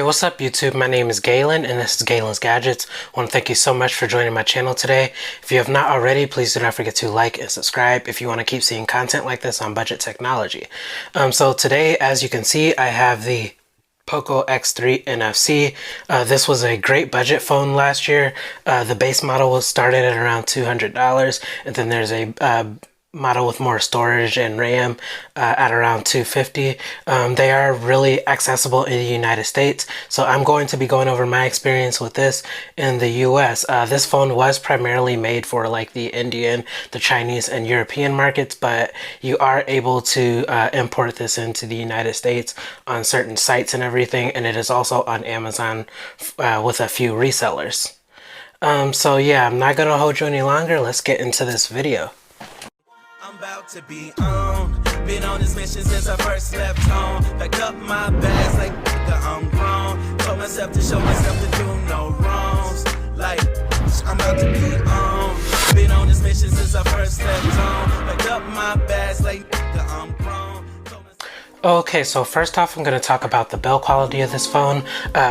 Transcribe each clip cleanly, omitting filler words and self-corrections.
Hey, what's up YouTube? My name is Galen and this is Galen's Gadgets. I want to thank you so much for joining my channel today. If you have not already, please do not forget to like and subscribe if you want to keep seeing content like this on budget technology. So today, as you can see, I have the Poco X3 NFC. This was a great budget phone last year. The base model was started at around $200, and then there's a model with more storage and RAM at around $250. They are really accessible in the United States, so I'm going to be going over my experience with this in the US. This phone was primarily made for like the Indian, the Chinese, and European markets, but you are able to import this into the United States on certain sites and everything, and it is also on Amazon with a few resellers. So yeah, I'm not gonna hold you any longer. Let's get into this video. About to be on, been on this mission since I first left home. Back up my bags like I'm grown. Told myself to show myself to do no wrongs. Like I'm about to be on, been on this mission since I first left home. Back up my bags like I'm grown. Okay, so first off, I'm going to talk about the build quality of this phone.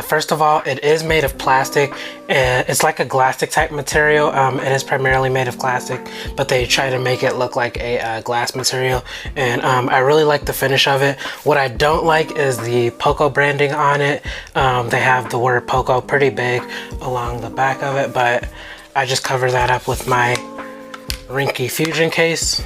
First of all, it is made of plastic, and it's like a glassic type material. It is primarily made of plastic, but they try to make it look like a glass material, and I really like the finish of it. What I don't like is the Poco branding on it. They have the word Poco pretty big along the back of it, but I just cover that up with my Rinky Fusion case.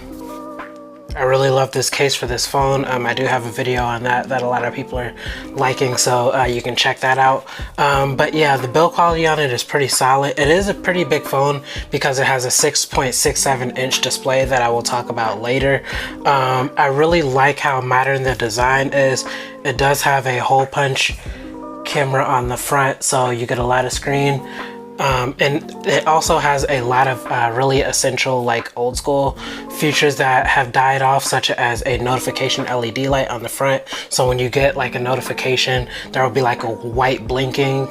I really love this case for this phone. I do have a video on that a lot of people are liking, so you can check that out. But yeah, the build quality on it is pretty solid. It is a pretty big phone because it has a 6.67 inch display that I will talk about later. I really like how modern the design is. It does have a hole punch camera on the front, so you get a lot of screen. And it also has a lot of really essential, like old school features that have died off, such as a notification LED light on the front. So when you get like a notification, there will be like a white blinking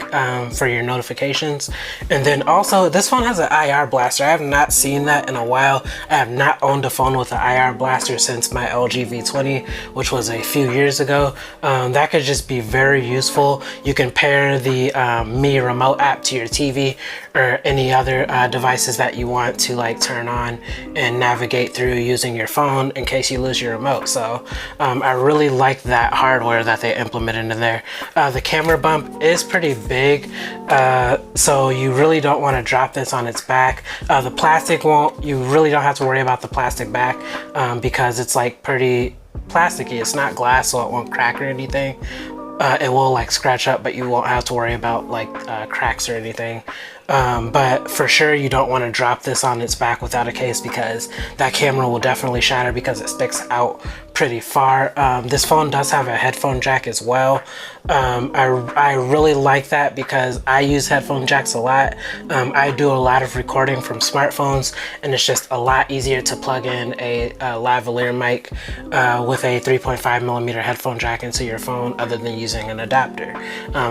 for your notifications. And then also this phone has an IR blaster. I have not seen that in a while. I have not owned a phone with an IR blaster since my LG V20, which was a few years ago. That could just be very useful. You can pair the MIUI remote app to your TV or any other devices that you want to like turn on and navigate through using your phone in case you lose your remote. So I really like that hardware that they implemented in there. The camera bump is pretty big, so you really don't want to drop this on its back. The plastic won't, you really don't have to worry about the plastic back because it's like pretty plasticky. It's not glass, so it won't crack or anything. It will like scratch up, but you won't have to worry about like cracks or anything. But for sure you don't want to drop this on its back without a case because that camera will definitely shatter because it sticks out pretty far. This phone does have a headphone jack as well. I really like that because I use headphone jacks a lot. I do a lot of recording from smartphones, and it's just a lot easier to plug in a lavalier mic with a 3.5mm headphone jack into your phone other than using an adapter.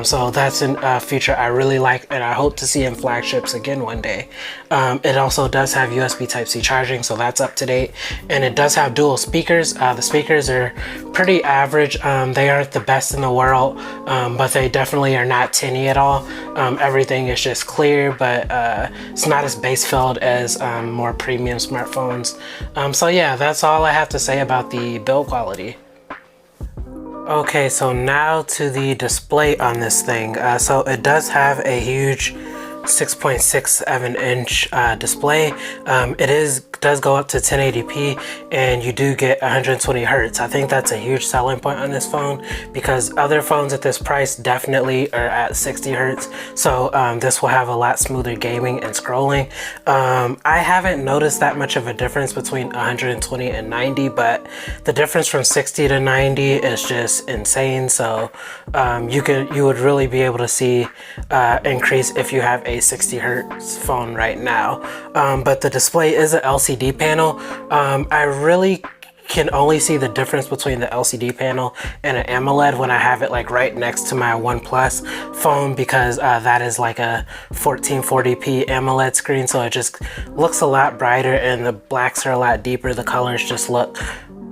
So that's a feature I really like, and I hope to see in flagships again one day. It also does have USB Type-C charging, so that's up to date, and it does have dual speakers. The speakers are pretty average. They aren't the best in the world, but they definitely are not tinny at all. Everything is just clear, but it's not as bass filled as more premium smartphones. So yeah, that's all I have to say about the build quality. Okay, so now to the display on this thing. So it does have a huge 6.67 inch display. It does go up to 1080p, and you do get 120 hertz. I think that's a huge selling point on this phone because other phones at this price definitely are at 60 hertz. So this will have a lot smoother gaming and scrolling. I haven't noticed that much of a difference between 120 and 90, but the difference from 60 to 90 is just insane. So you would really be able to see increase if you have a 60 hertz phone right now. But the display is an LCD panel. I really can only see the difference between the LCD panel and an AMOLED when I have it like right next to my OnePlus phone, because that is like a 1440p AMOLED screen, so it just looks a lot brighter and the blacks are a lot deeper. The colors just look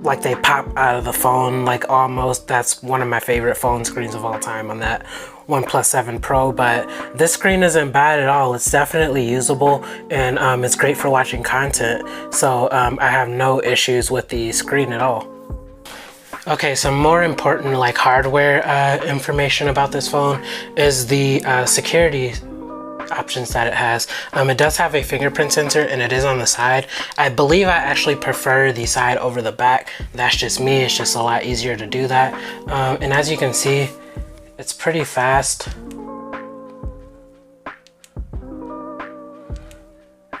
like they pop out of the phone, like almost. That's one of my favorite phone screens of all time on that OnePlus 7 Pro, but this screen isn't bad at all. It's definitely usable, and it's great for watching content. So I have no issues with the screen at all. Okay, some more important like hardware information about this phone is the security options that it has. It does have a fingerprint sensor, and it is on the side. I believe I actually prefer the side over the back. That's just me. It's just a lot easier to do that. And as you can see, it's pretty fast.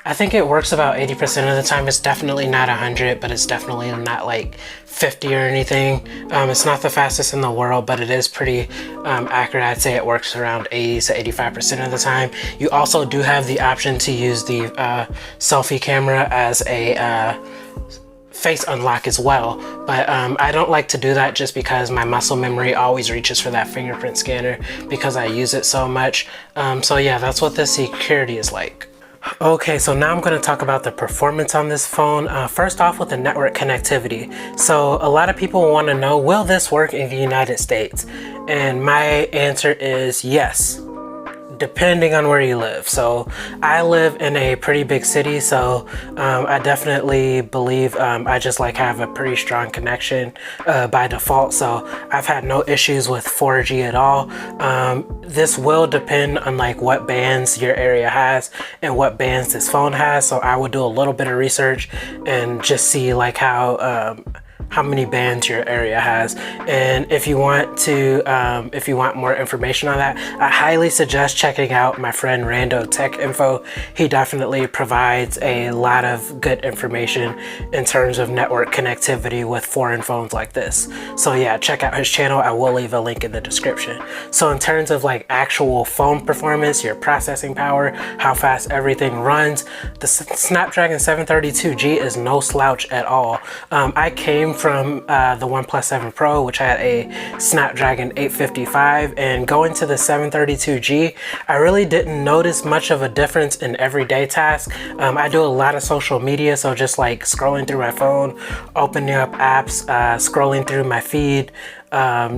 I think it works about 80% of the time. It's definitely not 100, but it's definitely not like 50 or anything. It's not the fastest in the world, but it is pretty accurate. I'd say it works around 80 to 85% of the time. You also do have the option to use the selfie camera as a face unlock as well, but I don't like to do that just because my muscle memory always reaches for that fingerprint scanner because I use it so much. So yeah, that's what the security is like. Okay, so now I'm going to talk about the performance on this phone. First off, with the network connectivity. So a lot of people want to know, will this work in the United States? And my answer is yes, depending on where you live. So I live in a pretty big city, so I definitely believe I just like have a pretty strong connection by default. So I've had no issues with 4G at all. This will depend on like what bands your area has and what bands this phone has. So I would do a little bit of research and just see like how many bands your area has. And if you want to, if you want more information on that, I highly suggest checking out my friend Rando Tech Info. He definitely provides a lot of good information in terms of network connectivity with foreign phones like this. So yeah, check out his channel. I will leave a link in the description. So in terms of like actual phone performance, your processing power, how fast everything runs, the Snapdragon 732G is no slouch at all. I came from the OnePlus 7 Pro, which had a Snapdragon 855, and going to the 732G, I really didn't notice much of a difference in everyday tasks. I do a lot of social media, so just like scrolling through my phone, opening up apps, scrolling through my feed,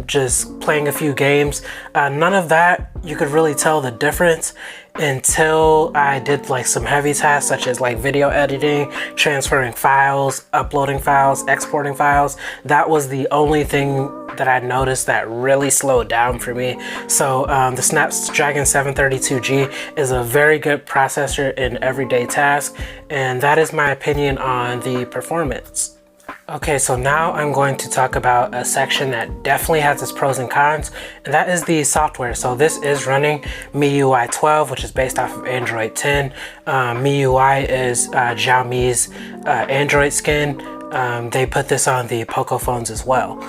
just playing a few games. None of that you could really tell the difference until I did like some heavy tasks such as like video editing, transferring files, uploading files, exporting files. That was the only thing that I noticed that really slowed down for me. So the Snapdragon 732G is a very good processor in everyday tasks, and that is my opinion on the performance. Okay, so now I'm going to talk about a section that definitely has its pros and cons, and that is the software. So this is running MIUI 12, which is based off of Android 10. MIUI is Xiaomi's Android skin. They put this on the Poco phones as well.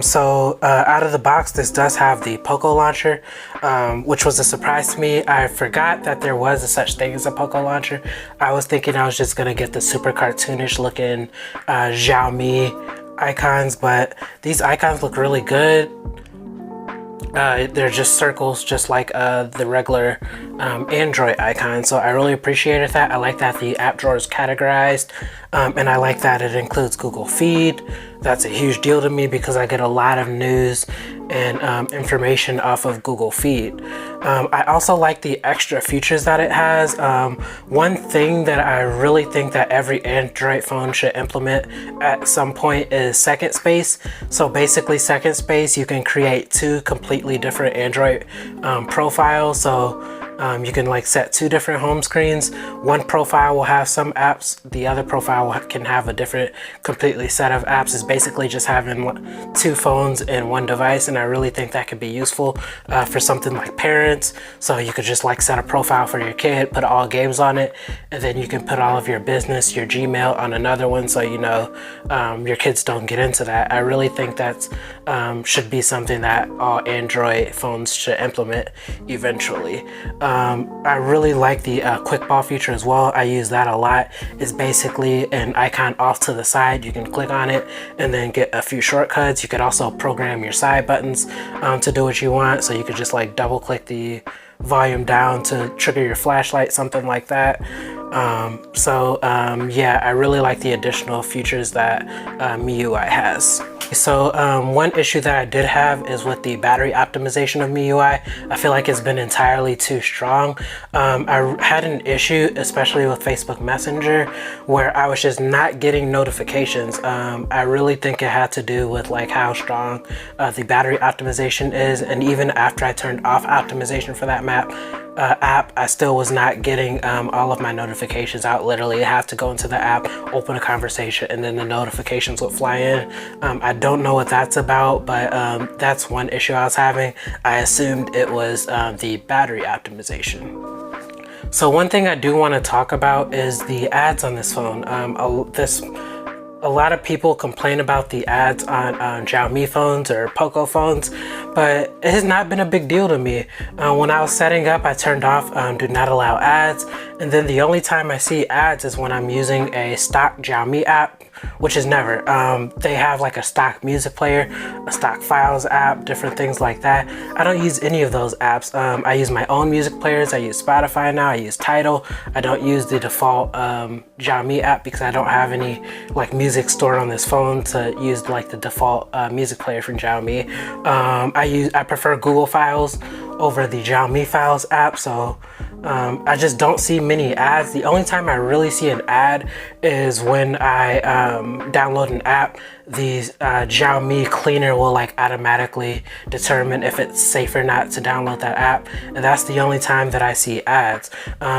So out of the box, this does have the Poco launcher, which was a surprise to me. I forgot that there was a such thing as a Poco launcher. I was thinking I was just gonna get the super cartoonish looking Xiaomi icons, but these icons look really good. They're just circles, just like the regular Android icon. So I really appreciated that. I like that the app drawer is categorized, and I like that it includes Google Feed. That's a huge deal to me because I get a lot of news and information off of Google Feed. I also like the extra features that it has. One thing that I really think that every Android phone should implement at some point is second space. So basically second space, you can create two completely different Android profiles. So you can like set two different home screens. One profile will have some apps, the other profile can have a different completely set of apps. It's basically just having two phones in one device, and I really think that could be useful for something like parents. So you could just like set a profile for your kid, put all games on it, and then you can put all of your business, your Gmail on another one, so you know your kids don't get into that. I really think that should be something that all Android phones should implement eventually. I really like the quick ball feature as well. I use that a lot. It's basically an icon off to the side. You can click on it and then get a few shortcuts. You could also program your side buttons to do what you want. So you could just like double click the volume down to trigger your flashlight, something like that. Yeah, I really like the additional features that MIUI has. So one issue that I did have is with the battery optimization of MIUI. I feel like it's been entirely too strong. I had an issue, especially with Facebook Messenger, where I was just not getting notifications. I really think it had to do with like how strong the battery optimization is, and even after I turned off optimization for that app, I still was not getting all of my notifications out. Literally, I have to go into the app, open a conversation, and then the notifications would fly in. I don't know what that's about, but that's one issue I was having. I assumed it was the battery optimization. So one thing I do want to talk about is the ads on this phone. A lot of people complain about the ads on Xiaomi phones or Poco phones, but it has not been a big deal to me. When I was setting up, I turned off do not allow ads, and then the only time I see ads is when I'm using a stock Xiaomi app, which is never. They have like a stock music player, a stock files app, different things like that. I don't use any of those apps. I use my own music players. I use Spotify now. I use Tidal. I don't use the default Xiaomi app because I don't have any like music stored on this phone to use like the default music player from Xiaomi. I prefer Google Files over the Xiaomi Files app, so I just don't see many ads. The only time I really see an ad is when I download an app. The Xiaomi cleaner will like automatically determine if it's safe or not to download that app, and that's the only time that I see ads.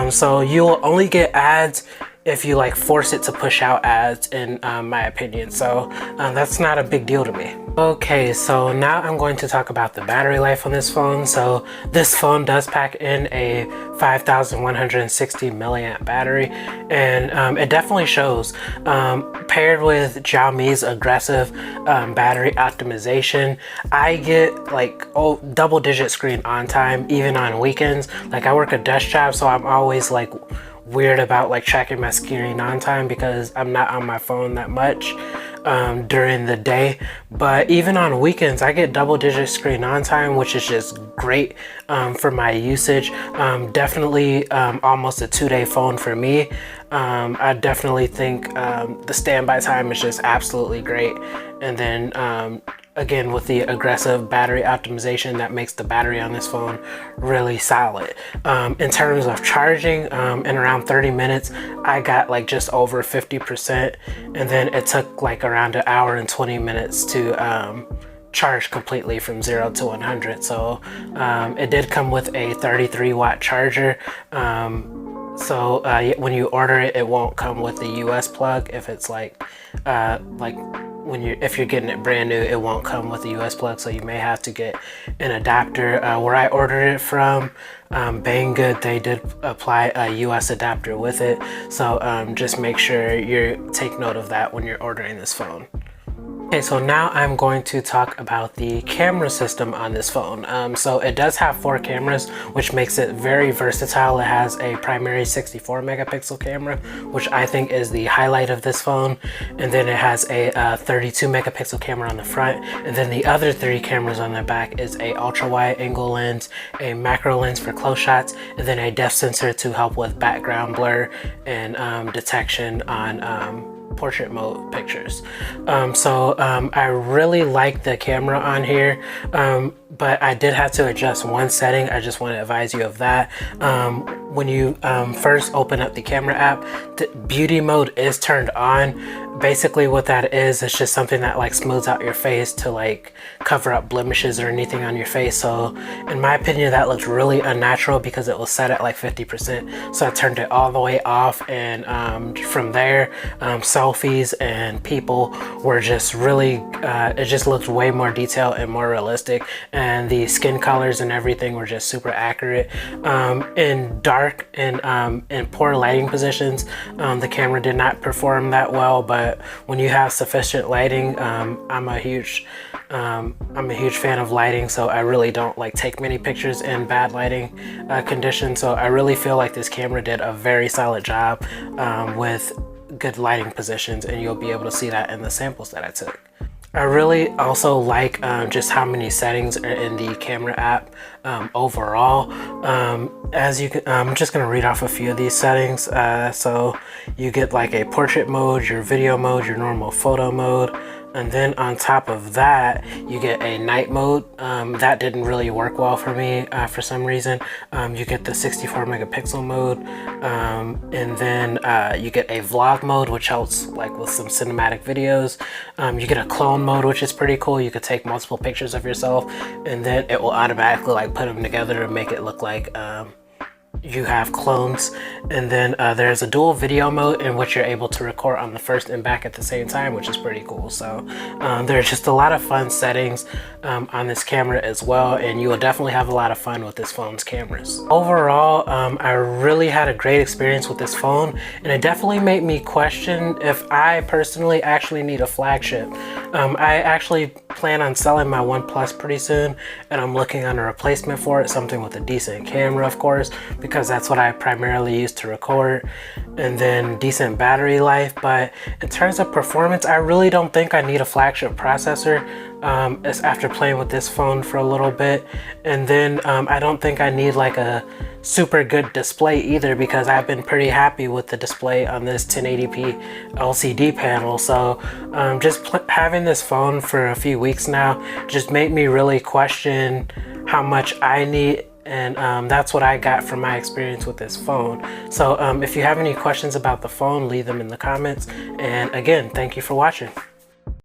So you'll only get ads if you like force it to push out ads, in my opinion. So that's not a big deal to me. Okay, so now I'm going to talk about the battery life on this phone. So this phone does pack in a 5160 milliamp battery, and it definitely shows. Paired with Xiaomi's aggressive battery optimization, I get like double digit screen on time even on weekends. Like I work a desk job, so I'm always like weird about like tracking my screen on time because I'm not on my phone that much during the day. But even on weekends, I get double digit screen on time, which is just great for my usage. Definitely almost a 2-day phone for me. I definitely think the standby time is just absolutely great. And then again, with the aggressive battery optimization, that makes the battery on this phone really solid. In terms of charging, in around 30 minutes, I got like just over 50%, and then it took like around an hour and 20 minutes to charge completely from 0 to 100. So it did come with a 33 watt charger. So when you order it, it won't come with the US plug. If it's like if you're getting it brand new, it won't come with the US plug, so you may have to get an adapter. Where I ordered it from, Banggood, they did apply a US adapter with it, so just make sure you take note of that when you're ordering this phone. Okay, so now I'm going to talk about the camera system on this phone. So it does have 4 cameras, which makes it very versatile. It has a primary 64 megapixel camera, which I think is the highlight of this phone. And then it has a 32 megapixel camera on the front. And then the other 3 cameras on the back is a ultra wide angle lens, a macro lens for close shots, and then a depth sensor to help with background blur and detection on portrait mode pictures. I really like the camera on here, but I did have to adjust one setting. I just want to advise you of that. When you first open up the camera app, the beauty mode is turned on. Basically what that is, it's just something that like smooths out your face to like cover up blemishes or anything on your face. So in my opinion, that looks really unnatural because it was set at like 50%. So I turned it all the way off, and from there, selfies and people were just really, it just looked way more detailed and more realistic, and the skin colors and everything were just super accurate. In dark and in poor lighting positions, the camera did not perform that well, but when you have sufficient lighting, I'm a huge fan of lighting, so I really don't like take many pictures in bad lighting conditions. So I really feel like this camera did a very solid job with good lighting positions, and you'll be able to see that in the samples that I took. I really also like just how many settings are in the camera app overall. As you can, I'm just gonna read off a few of these settings. So you get like a portrait mode, your video mode, your normal photo mode, And then on top of that, you get a night mode. That didn't really work well for me for some reason. You get the 64 megapixel mode, and then you get a vlog mode, which helps like with some cinematic videos. You get a clone mode, which is pretty cool. You could take multiple pictures of yourself, and then it will automatically like put them together and make it look like you have clones. And then there's a dual video mode in which you're able to record on the first and back at the same time, which is pretty cool. So there's just a lot of fun settings on this camera as well, and you will definitely have a lot of fun with this phone's cameras. Overall, I really had a great experience with this phone, and it definitely made me question if I personally actually need a flagship. I actually plan on selling my OnePlus pretty soon, and I'm looking on a replacement for it, something with a decent camera, of course, because that's what I primarily use to record, and then decent battery life. But in terms of performance, I really don't think I need a flagship processor after playing with this phone for a little bit. And then I don't think I need like a super good display either, because I've been pretty happy with the display on this 1080p LCD panel. So just having this phone for a few weeks now just made me really question how much I need, and that's what I got from my experience with this phone. So if you have any questions about the phone, leave them in the comments. And again, thank you for watching.